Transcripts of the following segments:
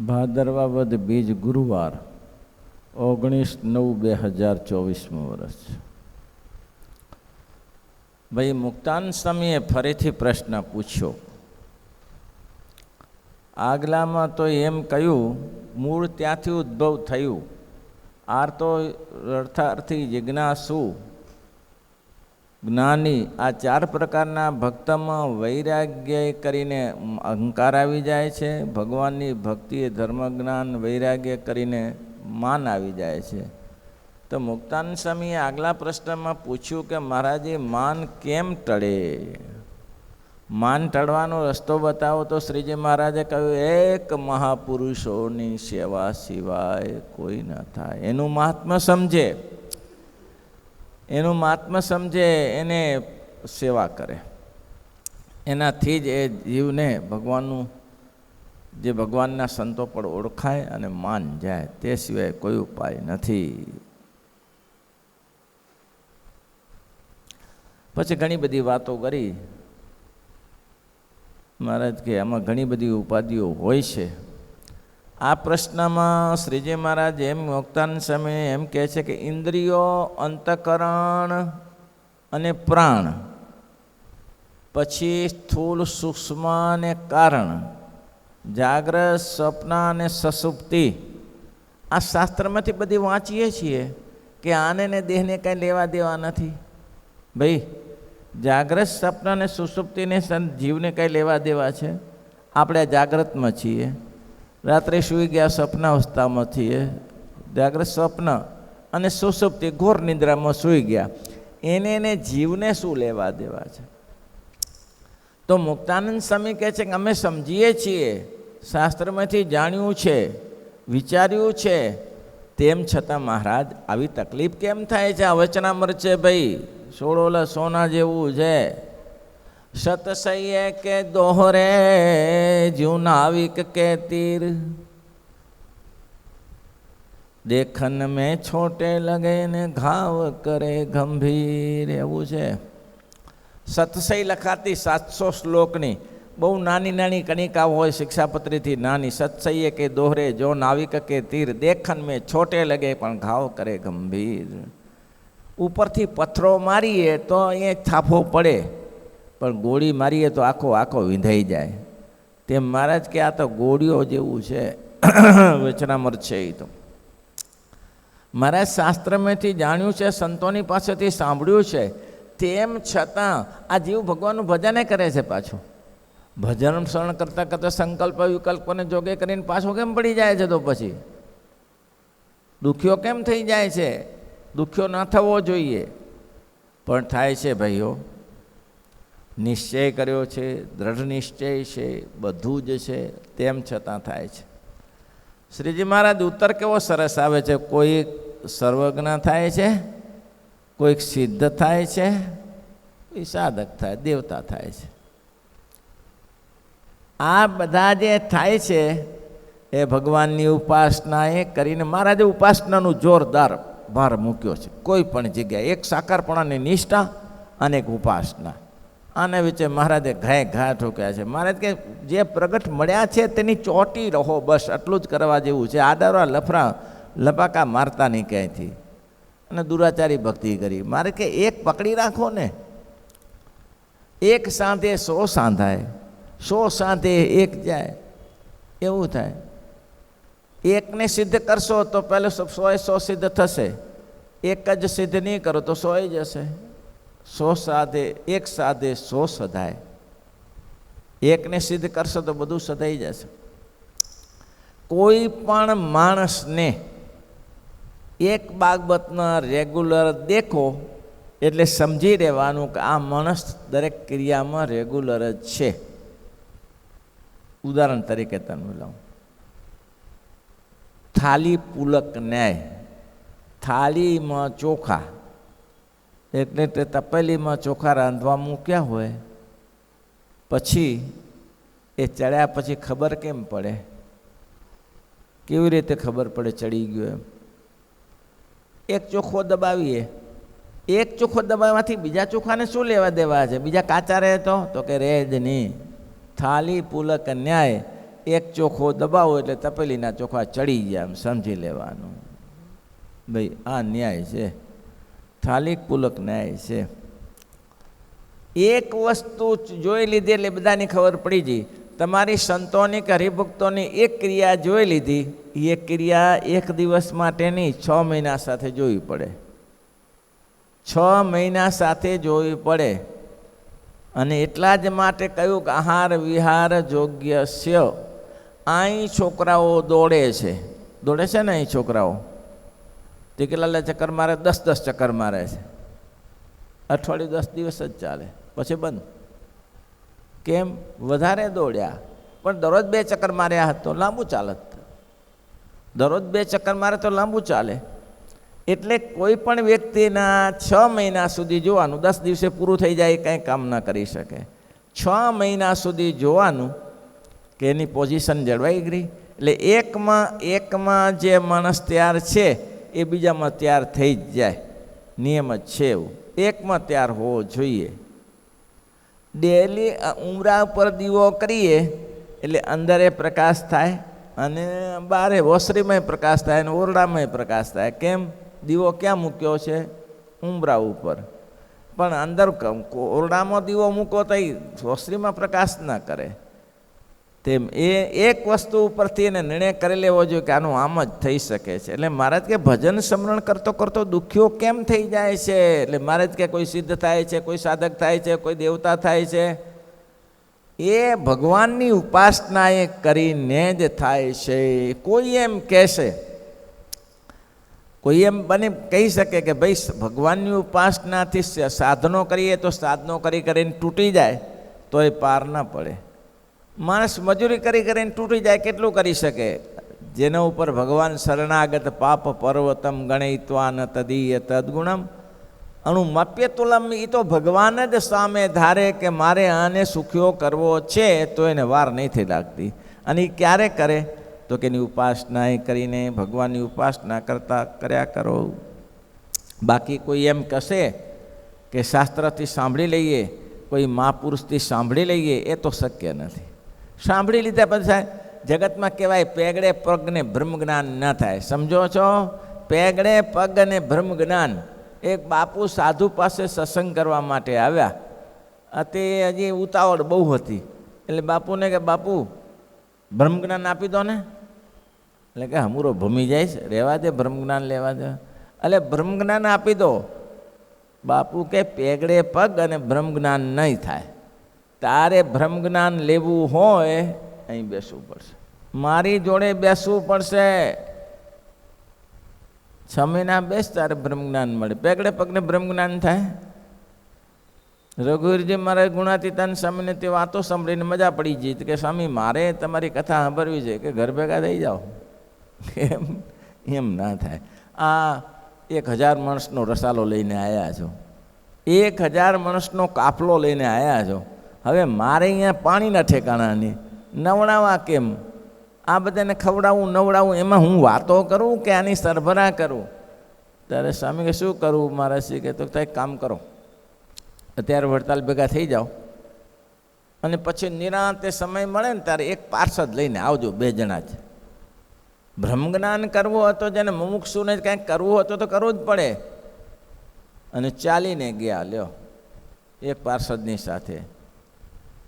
ભાદરવા વદ બીજ ગુરુવાર 19/9/2024 વર્ષ. ભાઈ મુક્તાન સ્વામીએ ફરીથી પ્રશ્ન પૂછ્યો. આગલામાં તો એમ કહ્યું મૂળ ત્યાંથી ઉદ્ભવ થયું, આર્તો અર્થાર્થી જિજ્ઞાસુ જ્ઞાની આ ચાર પ્રકારના ભક્તમાં વૈરાગ્ય કરીને અહંકાર આવી જાય છે, ભગવાનની ભક્તિએ ધર્મ જ્ઞાન વૈરાગ્ય કરીને માન આવી જાય છે. તો મુક્તાન સ્વામીએ આગલા પ્રશ્નમાં પૂછ્યું કે મહારાજે માન કેમ ટળે? માન ટળવાનો રસ્તો બતાવો. તો શ્રીજી મહારાજે કહ્યું એક મહાપુરુષોની સેવા સિવાય કોઈ ન થાય. એનું મહાત્મ્ય સમજે, એનું મહાત્મ્ય સમજે, એને સેવા કરે, એનાથી જ એ જીવને ભગવાનનું જે ભગવાનના સંતો પર ઓળખાય અને માન જાય. તે સિવાય કોઈ ઉપાય નથી. પછી ઘણી બધી વાતો કરી મહારાજ કે આમાં ઘણી બધી ઉપાધિઓ હોય છે. આ પ્રશ્નમાં શ્રીજી મહારાજ એમ મુક્તાન સ્વામી એમ કહે છે કે ઇન્દ્રિયો, અંતઃકરણ અને પ્રાણ, પછી સ્થૂલ સૂક્ષ્મ અને કારણ, જાગ્રત, સ્વપ્ન અને સસુપ્તિ. આ શાસ્ત્રમાંથી બધી વાંચીએ છીએ કે આને ને દેહને કાંઈ લેવા દેવા નથી. ભાઈ જાગ્રત, સ્વપ્ન અને સુસુપ્તિને જીવને કાંઈ લેવા દેવા છે? આપણે જાગ્રતમાં છીએ, રાત્રે સૂઈ ગયા સ્વપ્ન અવસ્થામાં છીએ. જાગ્રત, સ્વપ્ન અને સુસુપ્તિ ઘોર નિદ્રામાં સૂઈ ગયા. એને જીવને શું લેવા દેવા છે? તો મુક્તાનંદ સ્વામી કહે છે કે અમે સમજીએ છીએ, શાસ્ત્રમાંથી જાણ્યું છે, વિચાર્યું છે, તેમ છતાં મહારાજ આવી તકલીફ કેમ થાય છે? આ વચનામૃત છે ભાઈ, સોળોલા સોના જેવું છે. સતસૈયે કે દોહરે જ્યું નાવિક કે તીર, દેખન મેં છોટે લગે ને ઘાવ કરે ગંભીર. એવું છે. સતસઈ લખાતી 700 શ્લોકની બહુ નાની નાની કણિકા હોય, શિક્ષાપત્રીથી નાની. સતસૈયે કે દોહરે જો નાવિક કે તીર, દેખન મેં છોટે લગે પણ ઘાવ કરે ગંભીર. ઉપરથી પથ્થરો મારીએ તો એ થાપો પડે, પણ ગોળી મારીએ તો આખો વિંધાઈ જાય. તેમ મહારાજ કે આ તો ગોળીઓ જેવું છે. વચનામૃત છે એ તો મહારાજ શાસ્ત્રમાંથી જાણ્યું છે, સંતોની પાસેથી સાંભળ્યું છે. તેમ છતાં આ જીવ ભગવાનનું ભજને કરે છે. પાછું ભજન શરણ કરતાં કરતાં સંકલ્પ વિકલ્પને જોગે કરીને પાછો કેમ પડી જાય છે? તો પછી દુખ્યો કેમ થઈ જાય છે? દુખ્યો ન થવો જોઈએ, પણ થાય છે ભાઈઓ. નિશ્ચય કર્યો છે, દ્રઢ નિશ્ચય છે, બધું જ છે, તેમ છતાં થાય છે. શ્રીજી મહારાજ ઉત્તર કેવો સરસ આવે છે. કોઈ સર્વજ્ઞ થાય છે, કોઈક સિદ્ધ થાય છે, કોઈ સાધક થાય, દેવતા થાય છે. આ બધા જે થાય છે એ ભગવાનની ઉપાસના એ કરીને મહારાજે ઉપાસનાનું જોરદાર ભાર મૂક્યો છે. કોઈ પણ જગ્યાએ એક સાકારપણાની નિષ્ઠા અને એક ઉપાસના. આના વિશે મહારાજે ઘા ઠોક્યા છે. મહારાજ કે જે પ્રગટ મળ્યા છે તેની ચોટી રહો, બસ આટલું જ કરવા જેવું છે. આડારા લફરા લપાકા મારતા નહીં ક્યાંયથી. અને દુરાચારી ભક્તિ કરી. મારે કે એક પકડી રાખો ને, એક સાંધે 100 સાંધાય, 100 સાંધે એક જાય, એવું થાય. એકને સિદ્ધ કરશો તો પહેલે 100 સિદ્ધ થશે. એક જ સિદ્ધ નહીં કરો તો 100 જશે. 100 સાધે, એક સાધે 100 સધાય. એકને સિદ્ધ કરશો તો બધું સધાઈ જશે. કોઈ પણ માણસને એક બાબતના રેગ્યુલર દેખો એટલે સમજી રહેવાનું કે આ માણસ દરેક ક્રિયામાં રેગ્યુલર જ છે. ઉદાહરણ તરીકે તમને લાવું. થાળી પુલક ન્યાય. થાળીમાં ચોખા એટલે તે તપેલીમાં ચોખા રાંધવા મૂક્યા હોય, પછી એ ચડ્યા પછી ખબર કેમ પડે? કેવી રીતે ખબર પડે ચડી ગયો એમ? એક ચોખ્ખો દબાવીએ, એક ચોખ્ખો દબાવવાથી બીજા ચોખાને શું લેવા દેવા છે? બીજા કાચા રહે તો કે રહે જ નહીં. થાળી પુલક ન્યાય એક ચોખો દબાવો એટલે તપેલીના ચોખા ચડી ગયા, એમ સમજી લેવાનું. ભાઈ આ ન્યાય છે, થાલિક પુલક ન્યાય છે. એક વસ્તુ જોઈ લીધી એટલે બધાની ખબર પડી ગઈ. તમારી સંતોની કે હરિભક્તોની એક ક્રિયા જોઈ લીધી, એ ક્રિયા એક દિવસ માટે નહીં, 6 મહિના સાથે જોવી પડે. 6 મહિના સાથે જોવી પડે. અને એટલા જ માટે કહ્યું કે આહાર વિહાર યોગ્ય સ્ય. અહીં છોકરાઓ દોડે છે ને, અહીં છોકરાઓ તે કેટલા ચક્કર મારે? 10 ચક્કર મારે છે. અઠવાડિયું 10 દિવસ જ ચાલે, પછી બંધ. કેમ? વધારે દોડ્યા. પણ દરરોજ 2 ચક્કર માર્યા તો લાંબુ ચાલત. દરરોજ 2 ચક્કર મારે તો લાંબુ ચાલે. એટલે કોઈ પણ વ્યક્તિના 6 મહિના સુધી જોવાનું. 10 દિવસે પૂરું થઈ જાય, કંઈ કામ ન કરી શકે. 6 મહિના સુધી જોવાનું કે એની પોઝિશન જળવાઈ ગઈ. એટલે એકમાં જે માણસ તૈયાર છે એ બીજામાં તૈયાર થઈ જ જાય. નિયમ જ છે એવું. એકમાં તૈયાર હોવો જોઈએ. ડેલી ઉમરા ઉપર દીવો કરીએ એટલે અંદરે પ્રકાશ થાય અને બારે ઓસરીમાં પ્રકાશ થાય અને ઓરડામાં પ્રકાશ થાય. કેમ? દીવો ક્યાં મૂક્યો છે? ઉમરા ઉપર. પણ અંદર ઓરડામાં દીવો મૂકો તો એ ઓસરીમાં પ્રકાશ ના કરે. તેમ એ એક વસ્તુ ઉપરથી એને નિર્ણય કરી લેવો જોઈએ કે આનું આમ જ થઈ શકે છે. એટલે મહારાજ કે ભજન સ્મરણ કરતો કરતો દુખ્યો કેમ થઈ જાય છે? એટલે મહારાજ કે કોઈ સિદ્ધ થાય છે, કોઈ સાધક થાય છે, કોઈ દેવતા થાય છે, એ ભગવાનની ઉપાસના એ કરીને જ થાય છે. કોઈ એમ કહેશે, કોઈ એમ બને કહી શકે કે ભાઈ ભગવાનની ઉપાસનાથી સાધનો કરીએ તો સાધનો કરીને તૂટી જાય તો એ પાર ના પડે. માણસ મજૂરી કરીને તૂટી જાય કેટલું કરી શકે? જેના ઉપર ભગવાન શરણાગત પાપ પર્વતમ ગણયિત્વા ન તદીય તદગુણમ અણુમપ્ય તુલમ. એ તો ભગવાન જ સામે ધારે કે મારે આને સુખ્યો કરવો છે તો એને વાર નથી લાગતી. અને એ ક્યારે કરે? તો કે એની ઉપાસના એ કરીને ભગવાનની ઉપાસના કર્યા કરો. બાકી કોઈ એમ કહેશે કે શાસ્ત્રથી સાંભળી લઈએ, કોઈ મહાપુરુષથી સાંભળી લઈએ, એ તો શક્ય નથી. સાંભળી લીધા પછી જગતમાં કહેવાય પેગડે પગને બ્રહ્મજ્ઞાન ન થાય. સમજો છો? પેગડે પગ અને બ્રહ્મજ્ઞાન. એક બાપુ સાધુ પાસે સત્સંગ કરવા માટે આવ્યા. તે હજી ઉતાવળ બહુ હતી. એટલે બાપુને કે બાપુ બ્રહ્મજ્ઞાન આપી દો ને. એટલે કે હમુરો ભમી જાય છે, રહેવા દે, બ્રહ્મજ્ઞાન લેવા દે. એટલે બ્રહ્મજ્ઞાન આપી દો. બાપુ કે પેગડે પગ અને બ્રહ્મજ્ઞાન નહીં થાય. તારે બ્રહ્મજ્ઞાન લેવું હોય અહીં બેસવું પડશે, મારી જોડે બેસવું પડશે. 6 મહિના બેસ, તારે બ્રહ્મજ્ઞાન મળે. પેગડે પગને બ્રહ્મજ્ઞાન થાય? રઘુવીરજી મારે ગુણાતીતાન સ્વામીને તે વાતો સાંભળીને મજા પડી ગઈ કે સ્વામી મારે તમારી કથા સાંભળવી છે, કે ઘર ભેગા થઈ જાઓ. એમ ના થાય. આ 1000 માણસનો રસાલો લઈને આવ્યા છો, 1000 માણસનો કાફલો લઈને આવ્યા છો. હવે મારે અહીંયા પાણીના ઠેકાણા નહીં, નવડાવવા કેમ? આ બધાને ખવડાવું નવડાવું, એમાં હું વાતો કરું કે આની સરભરા કરું? ત્યારે સ્વામી કે શું કરવું મહારાજજી? કે તો કંઈક કામ કરો, અત્યારે વડતાલ ભેગા થઈ જાઓ અને પછી નિરાંતે સમય મળે ને ત્યારે એક પાર્ષદ લઈને આવજો, 2 જણા જ. બ્રહ્મજ્ઞાન કરવું હતો, જેને મુમુક્ષુને કંઈક કરવું હતું તો કરવું જ પડે. અને ચાલીને ગયા, લ્યો, એક પાર્ષદની સાથે.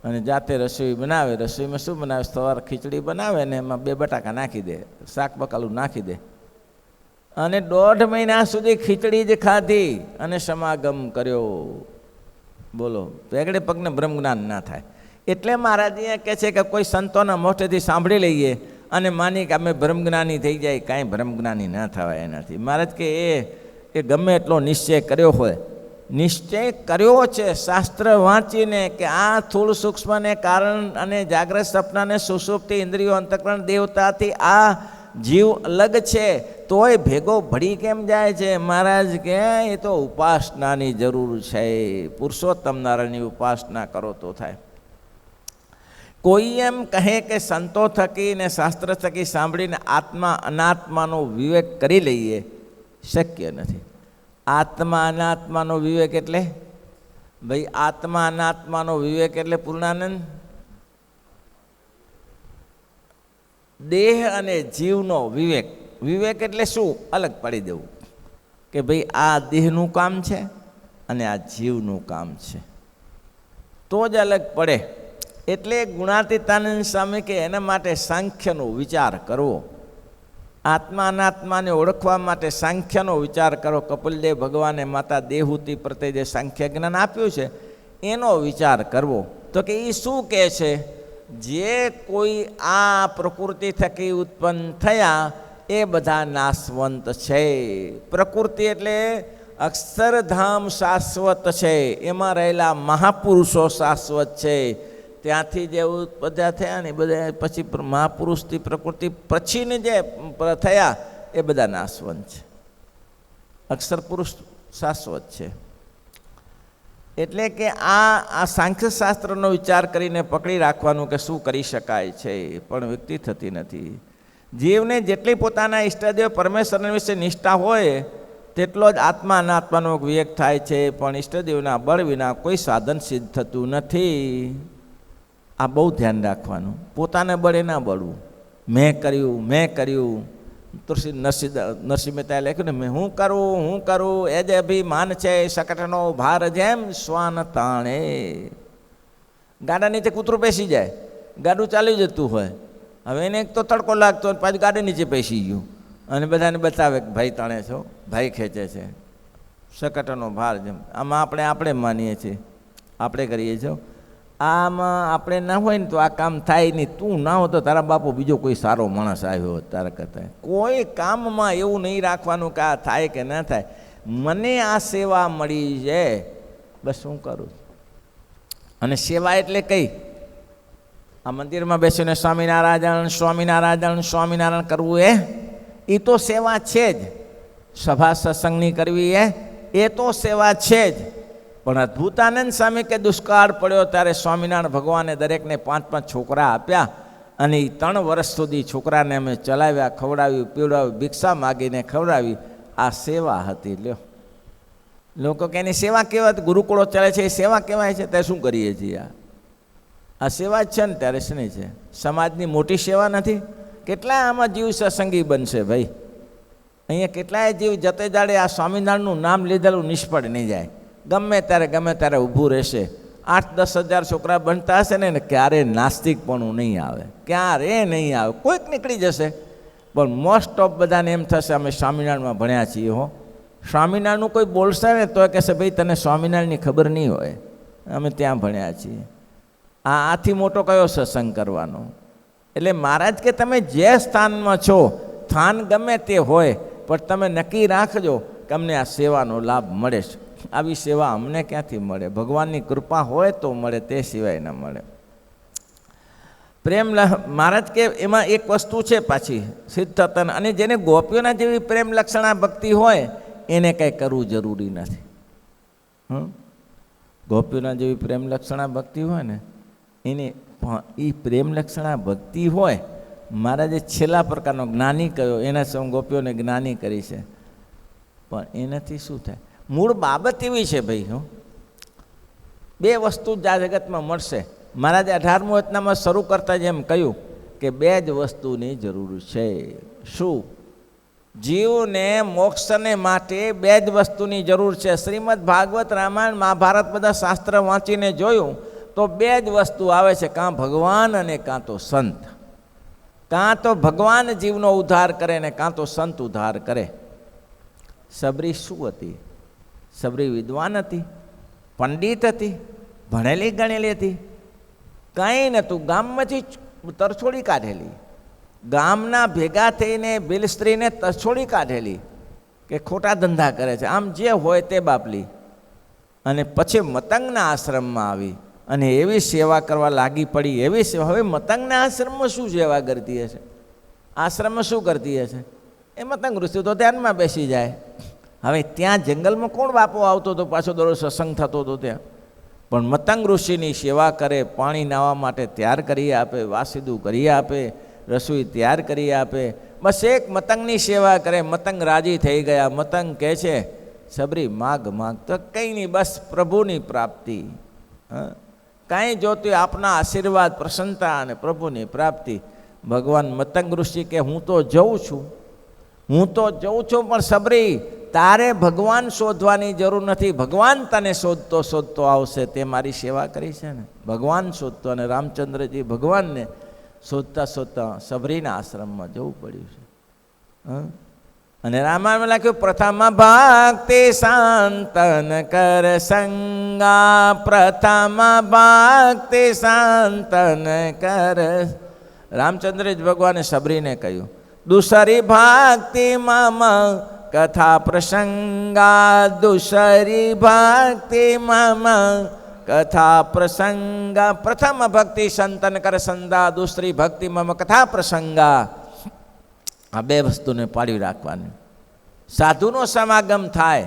અને જાતે રસોઈ બનાવે. રસોઈમાં શું બનાવે? સવાર ખીચડી બનાવે ને એમાં 2 બટાકા નાખી દે, શાક બકાલું નાખી દે. અને 1.5 મહિના સુધી ખીચડી જ ખાધી અને સમાગમ કર્યો. બોલો, પેગડે પગને બ્રહ્મજ્ઞાન ના થાય. એટલે મહારાજ અહીંયા કહે છે કે કોઈ સંતોના મોઢેથી સાંભળી લઈએ અને માની કે અમે બ્રહ્મજ્ઞાની થઈ જાય, કાંઈ બ્રહ્મજ્ઞાની ના થવાય એનાથી. મહારાજ કે એ ગમે એટલો નિશ્ચય કર્યો હોય, નિશ્ચય કર્યો છે શાસ્ત્ર વાંચીને કે આ સ્થૂળ સૂક્ષ્મને કારણ અને જાગ્રત સપનાને સુષુપ્તિ ઇન્દ્રિયો અંતઃકરણ દેવતાથી આ જીવ અલગ છે, તોય ભેગો ભળી કેમ જાય છે? મહારાજ કે એ તો ઉપાસનાની જરૂર છે. પુરુષોત્તમ નારાયણની ઉપાસના કરો તો થાય. કોઈ એમ કહે કે સંતો થકી ને શાસ્ત્ર થકી સાંભળીને આત્મા અનાત્માનો વિવેક કરી લઈએ, શક્ય નથી. આત્મા અનાત્માનો વિવેક એટલે ભાઈ, આત્મા અનાત્માનો વિવેક એટલે પૂર્ણાનંદ દેહ અને જીવનો વિવેક. વિવેક એટલે શું? અલગ પાડી દેવું કે ભાઈ આ દેહનું કામ છે અને આ જીવનું કામ છે, તો જ અલગ પડે. એટલે ગુણાતીતાનંદ સ્વામી કે એના માટે સાંખ્યનો વિચાર કરવો, આત્મા અનાત્માને ઓળખવા માટે સાંખ્યનો વિચાર કરો. કપિલદેવ ભગવાને માતા દેહૂતિ પ્રત્યે જે સાંખ્ય જ્ઞાન આપ્યું છે એનો વિચાર કરવો. તો કે એ શું કહે છે? જે કોઈ આ પ્રકૃતિ થકી ઉત્પન્ન થયા એ બધા નાશવંત છે. પ્રકૃતિ એટલે અક્ષરધામ શાશ્વત છે, એમાં રહેલા મહાપુરુષો શાશ્વત છે. ત્યાંથી જે બધા થયા ને બધા પછી મહાપુરુષથી પ્રકૃતિ પછીને જે થયા એ બધા નાશવંત છે. અક્ષર પુરુષ શાશ્વત છે. એટલે કે આ સાંખ્યશાસ્ત્રનો વિચાર કરીને પકડી રાખવાનું કે શું કરી શકાય છે, પણ વ્યક્તિ થતી નથી. જીવને જેટલી પોતાના ઈષ્ટદેવ પરમેશ્વર વિશે નિષ્ઠા હોય તેટલો જ આત્મા અનાત્માનો વિવેક થાય છે, પણ ઈષ્ટદેવના બળ વિના કોઈ સાધન સિદ્ધ થતું નથી. આ બહુ ધ્યાન રાખવાનું. પોતાને બળે ના બળવું. મેં કર્યું નરસિંહ મહેતાએ લખ્યું ને, હું કરું એ જે અભિમાન છે શકટનો ભાર જેમ શ્વાન તાણે. ગાડા નીચે કૂતરું બેસી જાય, ગાડું ચાલી જતું હોય, હવે એને એક તો તડકો લાગતો હોય, પાછું ગાડી નીચે બેસી ગયું અને બધાને બતાવે કે ભાઈ તાણે છો, ભાઈ ખેંચે છે. શકટનો ભાર જેમ. આમાં આપણે માનીએ છીએ, આપણે કરીએ છીએ. આમાં આપણે ના હોય ને તો આ કામ થાય નહીં. તું ના હો તો તારા બાપુ બીજો કોઈ સારો માણસ આવ્યો તારા કરતા. કોઈ કામમાં એવું નહીં રાખવાનું કે આ થાય કે ના થાય. મને આ સેવા મળી છે, બસ હું કરું. અને સેવા એટલે કઈ? આ મંદિરમાં બેસીને સ્વામિનારાયણ કરવું એ તો સેવા છે જ. સભા સત્સંગની કરવી એ તો સેવા છે જ. પણ અદ્ભુતાનંદ સ્વામી કે દુષ્કાળ પડ્યો ત્યારે સ્વામિનારાયણ ભગવાને દરેકને 5-5 છોકરા આપ્યા અને 3 વર્ષ સુધી છોકરાને અમે ચલાવ્યા, ખવડાવ્યું, પીવડાવ્યું, ભિક્ષા માગીને ખવડાવી. આ સેવા હતી. લ્યો, લોકો કે એની સેવા કહેવાય, ગુરુકુળો ચાલે છે એ સેવા કહેવાય છે. ત્યારે શું કરીએ છીએ? આ સેવા જ છે ને. ત્યારે શું છે? સમાજની મોટી સેવા નથી? કેટલાય આમાં જીવ સત્સંગી બનશે ભાઈ. અહીંયા કેટલાય જીવ જતે જાડે આ સ્વામિનારાયણનું નામ લીધેલું નિષ્ફળ નહીં જાય. ગમે ત્યારે ઊભું રહેશે. 8-10 હજાર છોકરા બનતા હશે ને, ક્યારે નાસ્તિકપણું નહીં આવે, ક્યારે નહીં આવે. કોઈક નીકળી જશે, પણ મોસ્ટ ઓફ બધાને એમ થશે અમે સ્વામિનારાયણમાં ભણ્યા છીએ. સ્વામિનારાયણનું કોઈ બોલશે ને તો કહેશે ભાઈ તને સ્વામિનારાયણની ખબર નહીં હોય, અમે ત્યાં ભણ્યા છીએ. આથી મોટો કયો સત્સંગ કરવાનો? એટલે મહારાજ કે તમે જે સ્થાનમાં છો, સ્થાન ગમે તે હોય, પણ તમે નક્કી રાખજો કે અમને આ સેવાનો લાભ મળે છે. આવી સેવા અમને ક્યાંથી મળે? ભગવાનની કૃપા હોય તો મળે, તે સિવાય ન મળે. પ્રેમ મહારાજ કે એમાં એક વસ્તુ છે પાછી સિદ્ધતન, અને જેને ગોપીઓના જેવી પ્રેમ લક્ષણા ભક્તિ હોય એને કંઈ કરવું જરૂરી નથી. ગોપીઓના જેવી પ્રેમ લક્ષણા ભક્તિ હોય ને એને એ પ્રેમ લક્ષણા ભક્તિ હોય. મહારાજે છેલ્લા પ્રકારનો જ્ઞાની કયો, એના સૌ ગોપીઓને જ્ઞાની કરી છે. પણ એનાથી શું થાય? મૂળ બાબત એવી છે ભાઈ, 2 વસ્તુ જ આ જગતમાં મળશે. મહારાજે 18મું વચનામાં શરૂ કરતા જેમ કહ્યું કે 2 જ વસ્તુની જરૂર છે. શું? જીવને મોક્ષને માટે 2 જ વસ્તુની જરૂર છે. શ્રીમદ ભાગવત, રામાયણ, મહાભારત બધા શાસ્ત્ર વાંચીને જોયું તો 2 જ વસ્તુ આવે છે, કાં ભગવાન અને કાં તો સંત. કાં તો ભગવાન જીવનો ઉદ્ધાર કરે ને કાં તો સંત ઉદ્ધાર કરે. સબરી શું હતી? સબરી વિદ્વાન હતી, પંડિત હતી, ભણેલી ગણેલી હતી? કંઈ નહોતું. ગામમાંથી તરછોડી કાઢેલી, ગામના ભેગા થઈને ભીલ સ્ત્રીને તરછોડી કાઢેલી કે ખોટા ધંધા કરે છે, આમ જે હોય તે બાપલી. અને પછી મતંગના આશ્રમમાં આવી અને એવી સેવા કરવા લાગી પડી. એવી સેવા. હવે મતંગના આશ્રમમાં શું સેવા કરતી હશે? આશ્રમમાં શું કરતી હશે? એ મતંગ ઋષિ તો ધ્યાનમાં બેસી જાય. હવે ત્યાં જંગલમાં કોણ બાપો આવતો હતો, પાછો દરરોજ સત્સંગ થતો હતો ત્યાં. પણ મતંગ ઋષિની સેવા કરે, પાણી નાવા માટે તૈયાર કરી આપે, વાસીદું કરી આપે, રસોઈ તૈયાર કરી આપે. બસ એક મતંગની સેવા કરે. મતંગ રાજી થઈ ગયા. મતંગ કહે છે સબરી માગ તો કંઈ નહીં, બસ પ્રભુની પ્રાપ્તિ. કાંઈ જોતું આપના આશીર્વાદ, પ્રસન્નતા અને પ્રભુની પ્રાપ્તિ. ભગવાન મતંગ ઋષિ કે હું તો જઉં છું પણ સબરી તારે ભગવાન શોધવાની જરૂર નથી, ભગવાન તને શોધતો શોધતો આવશે, તે મારી સેવા કરી છે ને. ભગવાન શોધતો, અને રામચંદ્રજી ભગવાનને શોધતા શોધતા સબરીના આશ્રમમાં જવું પડ્યું છે. અને રામાયણમાં લખ્યું પ્રથમ ભક્તિ શાંતન કર સંગા, પ્રથમ ભક્તિ શાંતન કર. રામચંદ્રજી ભગવાને સબરીને કહ્યું દુસરી ભક્તિ મમ કથા પ્રસંગા, દુસરી ભક્તિ મમ કથા પ્રસંગા. પ્રથમ ભક્તિ સંતન કર સંદા, દુસરી ભક્તિ મમ કથા પ્રસંગા. આ બે વસ્તુને પાડી રાખવાની. સાધુનો સમાગમ થાય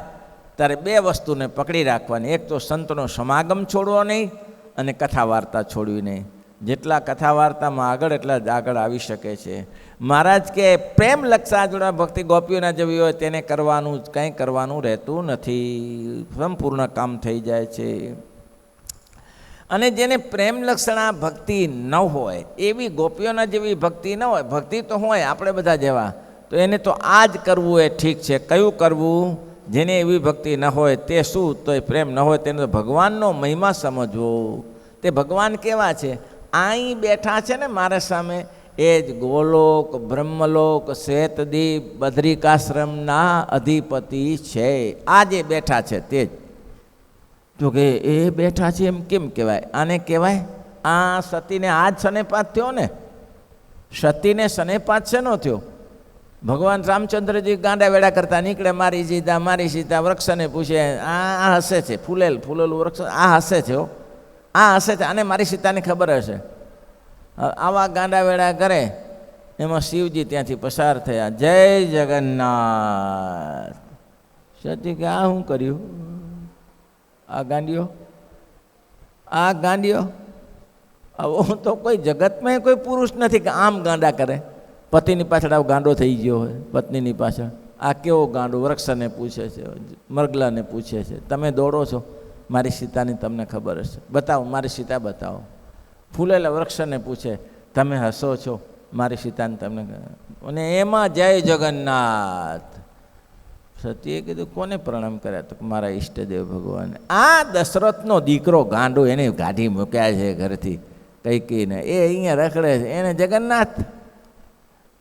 ત્યારે બે વસ્તુને પકડી રાખવાની. એક તો સંતનો સમાગમ છોડવો નહીં, અને કથા વાર્તા છોડવી નહીં. જેટલા કથા વાર્તામાં આગળ એટલા જ આગળ આવી શકે છે. મહારાજ કે પ્રેમ લક્ષાજોડા ભક્તિ ગોપીઓના જેવી હોય તેને કરવાનું કંઈ કરવાનું રહેતું નથી, સંપૂર્ણ કામ થઈ જાય છે. અને જેને પ્રેમ લક્ષણા ભક્તિ ન હોય, એવી ગોપીઓના જેવી ભક્તિ ન હોય, ભક્તિ તો હોય આપણે બધા જેવા, તો એને તો આ જ કરવું એ ઠીક છે. કયું કરવું? જેને એવી ભક્તિ ન હોય તે શું? તો એ પ્રેમ ન હોય તેને તો ભગવાનનો મહિમા સમજવો. તે ભગવાન કેવા છે? અહીં બેઠા છે ને મારા સામે, એ જ ગોલોક બ્રહ્મલોક શ્વેતદીપ બદ્રિકાશ્રમના અધિપતિ છે. આ જે બેઠા છે તે જ. જો કે એ બેઠા છે એમ કેમ કહેવાય? આને કહેવાય આ સતીને આ જ સનેપાત થયો ને. સતીને સનેપાત શેનો થયો? ભગવાન રામચંદ્રજી ગાંડા વેડા કરતા નીકળે, મારી સીતા વૃક્ષને પૂછે, આ હસે છે, ફૂલેલું વૃક્ષ આ હસે છે, આ હસે છે, આને મારી સીતાની ખબર હશે. આવા ગાંડા વેડા કરે એમાં શિવજી ત્યાંથી પસાર થયા. જય જગન્નાથ. સતી કે આ શું કર્યું? આ ગાંડીઓ આવો તો કોઈ જગતમાં કોઈ પુરુષ નથી કે આમ ગાંડા કરે. પતિની પાછળ આવો ગાંડો થઈ ગયો હોય, પત્નીની પાછળ. આ કેવો ગાંડો? વૃક્ષને પૂછે છે, મરગલાને પૂછે છે, તમે દોડો છો, મારી સીતાની તમને ખબર હશે, બતાવો મારી સીતા બતાવો. ફૂલેલા વૃક્ષને પૂછે, તમે હસો છો, મારી સીતાને તમને. અને એમાં જય જગન્નાથ. સતીએ કીધું કોને પ્રણામ કર્યા? તો મારા ઈષ્ટદેવ ભગવાન. આ દશરથનો દીકરો ગાંડો, એને ગાડી મૂક્યા છે ઘરથી કઈકીને, એ અહીંયા રખડે છે, એને જગન્નાથ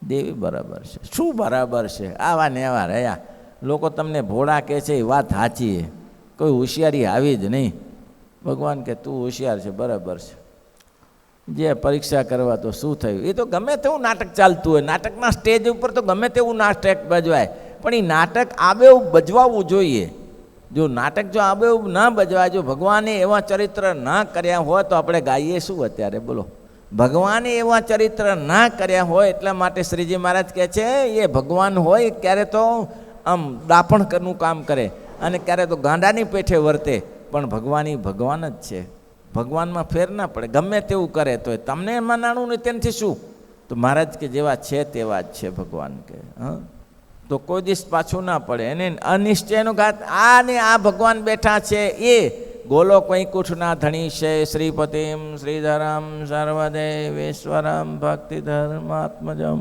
દેવી બરાબર છે. શું બરાબર છે? આવા ને એવા રહ્યા લોકો તમને ભોળા કહે છે, એ વાત સાચી છે, કોઈ હોશિયારી આવી જ નહીં. ભગવાન કે તું હોશિયાર છે, બરાબર છે. જે પરીક્ષા કરવા તો શું થયું? એ તો ગમે તેવું નાટક ચાલતું હોય, નાટકના સ્ટેજ ઉપર તો ગમે તેવું નાટક ભજવાય, પણ એ નાટક આબેવું ભજવાવું જોઈએ. જો નાટક જો આબેવું ના ભજવાય, જો ભગવાને એવા ચરિત્ર ના કર્યા હોય તો આપણે ગાઈએ શું અત્યારે? બોલો. ભગવાને એવા ચરિત્ર ના કર્યા હોય એટલા માટે શ્રીજી મહારાજ કહે છે એ ભગવાન હોય ક્યારે તો આમ દાપણનું કામ કરે અને ક્યારે તો ગાંડાની પેઠે વર્તે, પણ ભગવાન ભગવાન જ છે. ભગવાનમાં ફેર ના પડે, ગમે તેવું કરે તો તમને એમાં નાણું નહીં તેનાથી શું? તો મહારાજ કે જેવા છે તેવા જ છે ભગવાન કે. તો કોઈ દિવસ પાછું ના પડે. એને અનિશ્ચયનો ઘાત આ ને આ ભગવાન બેઠા છે એ ગોલોક વૈકુંઠના ધણી છે. શ્રીપતિમ શ્રીધરમ સર્વદેવેશ્વરમ ભક્તિધર્માત્મજમ